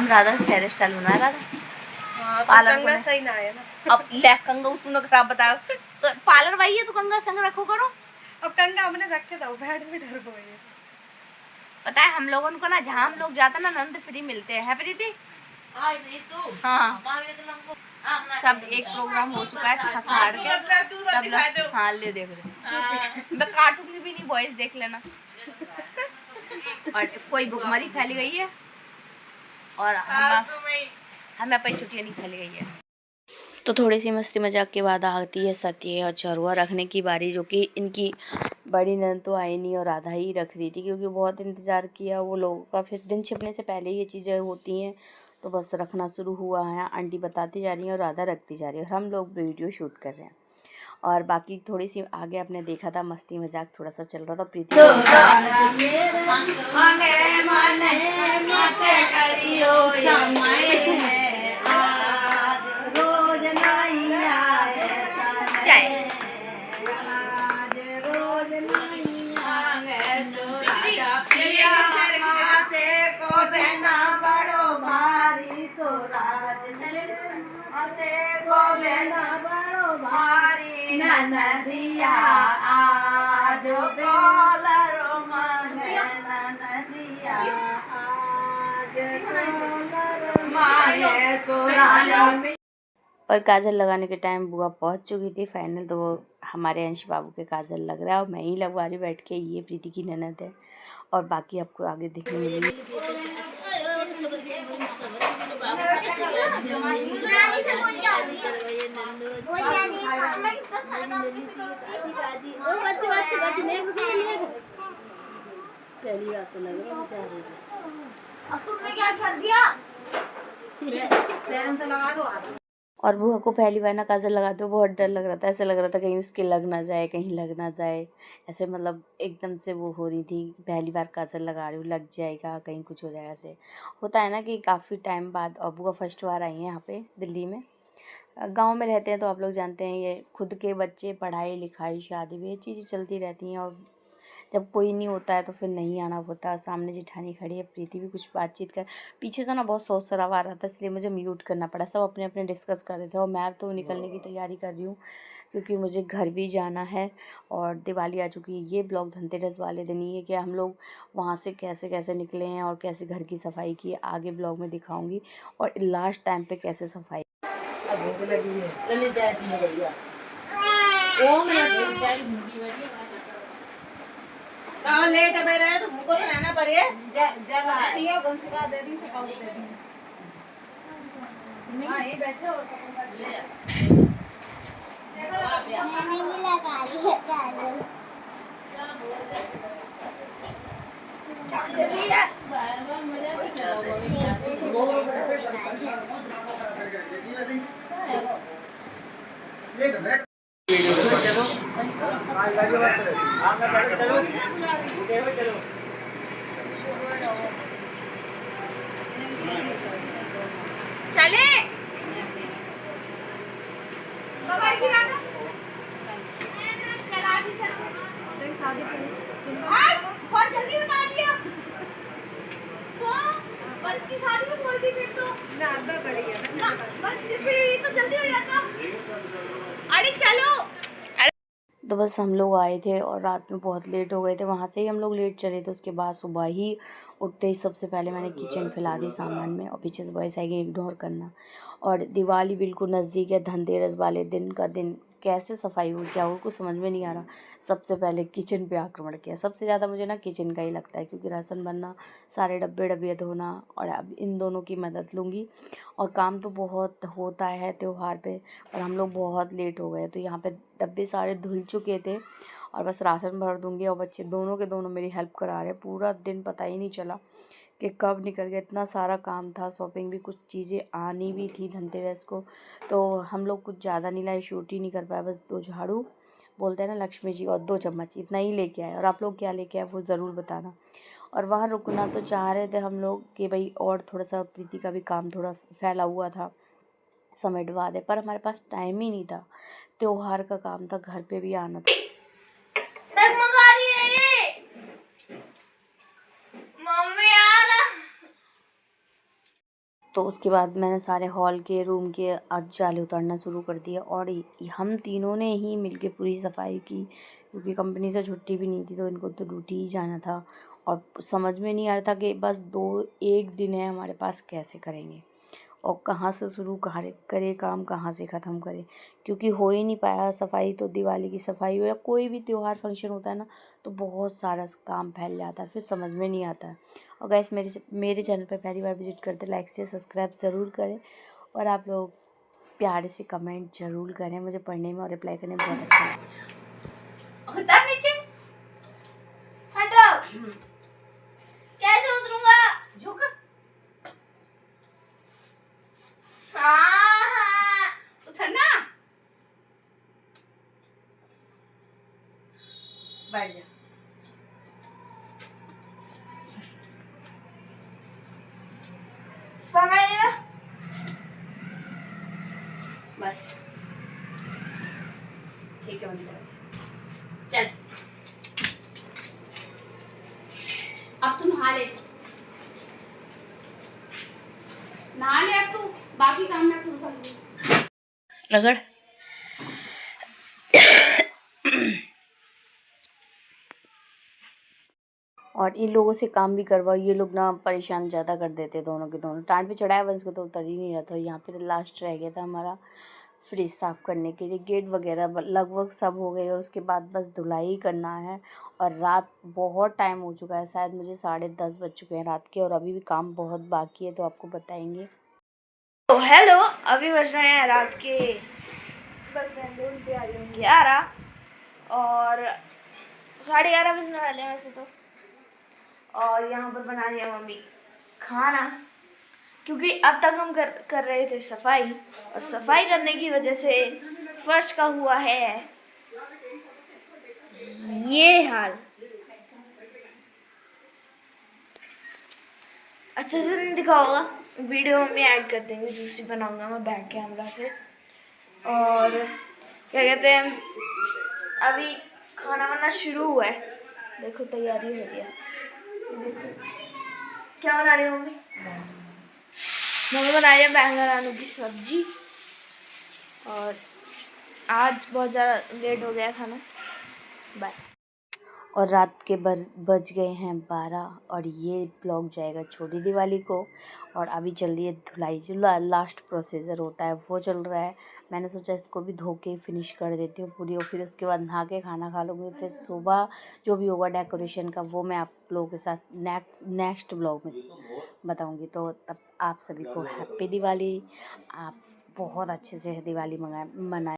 Radha hair style बना रहा था। हाँ, पार्लर कंगा सही ना है ना। अब ले कंगा तूने खराब बताया तो पार्लर भाई है तो कंगा संग रखो करो। अब कंगा हमने रख के दो, बैठ में डर गई है। पता है हम लोगों को ना जहाँ हम लोग जाते ना नंद फ्री मिलते हैं प्रीति। हाँ सब एक प्रोग्राम हो चुका है थक हार के सब लोग। हाँ ले देख रहे मैं काटूंगी भी नहीं, वॉइस देख लेना। और कोई भुखमरी फैली गई है और हमें अपनी छुट्टियाँ नहीं फैली गई है। तो थोड़ी सी मस्ती मजाक के बाद आती है सत्य और चरुआ रखने की बारी, जो कि इनकी बड़ी नंद तो आई नहीं और आधा ही रख रही थी क्योंकि बहुत इंतज़ार किया वो लोगों का। फिर दिन छिपने से पहले ये चीज़ें होती हैं तो बस रखना शुरू हुआ है। आंटी बताती जा रही हैं और राधा रखती जा रही है और हम लोग वीडियो शूट कर रहे हैं। और बाकी थोड़ी सी आगे आपने देखा था मस्ती मजाक थोड़ा सा चल रहा था। प्रीति नदिया आज कोलरो मांगे नदिया आज कोलरो मांगे सोनाली। पर काजल लगाने के टाइम बुआ पहुंच चुकी थी फाइनल, तो वो हमारे अंश बाबू के काजल लग रहा है और मैं ही लगवा रही बैठ के। ये प्रीति की ननद है और बाकी आपको आगे देखने मिलेगी। और बुआ को पहली बार ना काजल लगाते हुए बहुत डर लग रहा था। ऐसे लग रहा था कहीं उसके लग ना जाए, कहीं लग ना जाए। ऐसे मतलब एकदम से वो हो रही थी पहली बार काजल लगा रही हूँ, लग जाएगा कहीं कुछ हो जाएगा। ऐसे होता है ना कि काफ़ी टाइम बाद। और बुआ फर्स्ट बार आई हैं यहाँ पे दिल्ली में। गांव में रहते हैं तो आप लोग जानते हैं ये खुद के बच्चे, पढ़ाई लिखाई, शादी भी, ये चीज़ें चलती रहती हैं। और जब कोई नहीं होता है तो फिर नहीं आना होता। सामने जेठानी खड़ी है, प्रीति भी कुछ बातचीत कर। पीछे से ना बहुत शोर शराबा आ रहा था इसलिए मुझे म्यूट करना पड़ा। सब अपने अपने डिस्कस कर रहे थे और मैं तो निकलने की तैयारी कर रही हूँ क्योंकि मुझे घर भी जाना है और दिवाली आ चुकी है। ये ब्लॉग धनतेरस वाले दिन ही है कि हम लोग वहाँ से कैसे कैसे निकले हैं और कैसे घर की सफाई की आगे ब्लॉग में दिखाऊंगी और लास्ट टाइम पे कैसे सफाई। कहाँ लेट है मेरे, तो हमको तो रहना पड़े। जब आती है बंसिका दे दी, थकाऊ दे दी। हाँ ये बैठो और मैंने भी लगा ली है काजल। चले शादी बहुत जल्दी बता दिया। बस की शादी में बोल दी फिर तो ना अब बड़ी है ना, बस फिर ये तो जल्दी हो जाता। अरे चलो। तो बस हम लोग आए थे और रात में बहुत लेट हो गए थे। वहाँ से ही हम लोग लेट चले थे। उसके बाद सुबह ही उठते ही सबसे पहले मैंने किचन फैला दी सामान में और पीछे से वॉइस आएगी इग्नोर करना। और दिवाली बिल्कुल नज़दीक है, धनतेरस वाले दिन का दिन कैसे सफाई हो क्या हो कुछ समझ में नहीं आ रहा। सबसे पहले किचन पे आक्रमण किया। सबसे ज़्यादा मुझे ना किचन का ही लगता है क्योंकि राशन बनना, सारे डब्बे डब्बे धोना और अब इन दोनों की मदद लूँगी। और काम तो बहुत होता है त्यौहार पे और हम लोग बहुत लेट हो गए तो यहाँ पे डब्बे सारे धुल चुके थे और बस राशन भर दूँगी। और बच्चे दोनों के दोनों मेरी हेल्प करा रहे हैं। पूरा दिन पता ही नहीं चला कि कब निकल गया, इतना सारा काम था। शॉपिंग भी, कुछ चीज़ें आनी भी थी धनतेरस को, तो हम लोग कुछ ज़्यादा नहीं लाए, शूट ही नहीं कर पाए। बस 2 झाड़ू बोलते हैं ना लक्ष्मी जी और 2 चम्मच, इतना ही लेके आए। और आप लोग क्या लेके आए वो ज़रूर बताना। और वहाँ रुकना तो चाह रहे थे हम लोग कि भाई और थोड़ा सा प्रीति का भी काम थोड़ा फैला हुआ था, समेटवा दे, पर हमारे पास टाइम ही नहीं था। त्योहार का काम था, घर पे भी आना था। तो उसके बाद मैंने सारे हॉल के रूम के जाले उतारना शुरू कर दिया और हम तीनों ने ही मिलके पूरी सफाई की, क्योंकि कंपनी से छुट्टी भी नहीं थी तो इनको तो ड्यूटी ही जाना था। और समझ में नहीं आ रहा था कि बस 1 दिन है हमारे पास, कैसे करेंगे और कहाँ से शुरू करें काम, कहाँ से ख़त्म करें, क्योंकि हो ही नहीं पाया सफाई। तो दिवाली की सफाई हो या कोई भी त्यौहार फंक्शन होता है ना, तो बहुत सारा काम फैल जाता है, फिर समझ में नहीं आता है। और गाइस मेरे चैनल पर पहली बार विजिट करते लाइक से सब्सक्राइब ज़रूर करें और आप लोग प्यारे से कमेंट ज़रूर करें, मुझे पढ़ने में और रिप्लाई करने में बहुत अच्छा लगता है। उतर नीचे, हटो। कैसे उतरूंगा? झुक। हाँ, उतरना, बैठ जा। पकड़िए। बस ठीक है, बंद चल। अब तू नहा ले अब तू, बाकी काम मैं खुद करूँगी। रगड़। और इन लोगों से काम भी करवाओ, ये लोग ना परेशान ज़्यादा कर देते, दोनों के दोनों। टाँट पे चढ़ाया वंश को तो उतर ही नहीं रहा था। यहाँ पे लास्ट रह गया था हमारा फ्रिज साफ़ करने के लिए। गेट वगैरह लगभग सब हो गए और उसके बाद बस धुलाई करना है। और रात बहुत टाइम हो चुका है, शायद मुझे 10:30 बज चुके हैं रात के, और अभी भी काम बहुत बाकी है, तो आपको बताएंगे। तो हेलो, अभी बज रहे हैं रात के बस 11 और 11:30 बजने वाले हैं वैसे तो। और यहाँ पर बना रही है मम्मी खाना, क्योंकि अब तक हम कर रहे थे सफाई, और सफाई करने की वजह से फर्श का हुआ है ये हाल। अच्छे से नहीं दिखा होगा, वीडियो में ऐड कर देंगे, दूसरी बनाऊंगा मैं बैक कैमरा से। और क्या कहते हैं, अभी खाना वाना शुरू हुआ है, देखो तैयारी हो रही है। देखो क्या बना रही है मम्मी? मम्मी बना रही है बैंगन आलू की सब्जी। और आज बहुत ज़्यादा लेट हो गया खाना। बाय। और रात के बज गए हैं 12 और ये ब्लॉग जाएगा छोटी दिवाली को। और अभी चल रही है धुलाई, जो लास्ट प्रोसीजर होता है वो चल रहा है। मैंने सोचा इसको भी धो के फिनिश कर देती हूँ पूरी, और फिर उसके बाद नहा के खाना खा लूँगी। फिर सुबह जो भी होगा डेकोरेशन का वो मैं आप लोगों के साथ नेक्स्ट ब्लॉग में बताऊँगी। तो तब आप सभी को हैप्पी दिवाली। आप बहुत अच्छे से दिवाली मनाएं।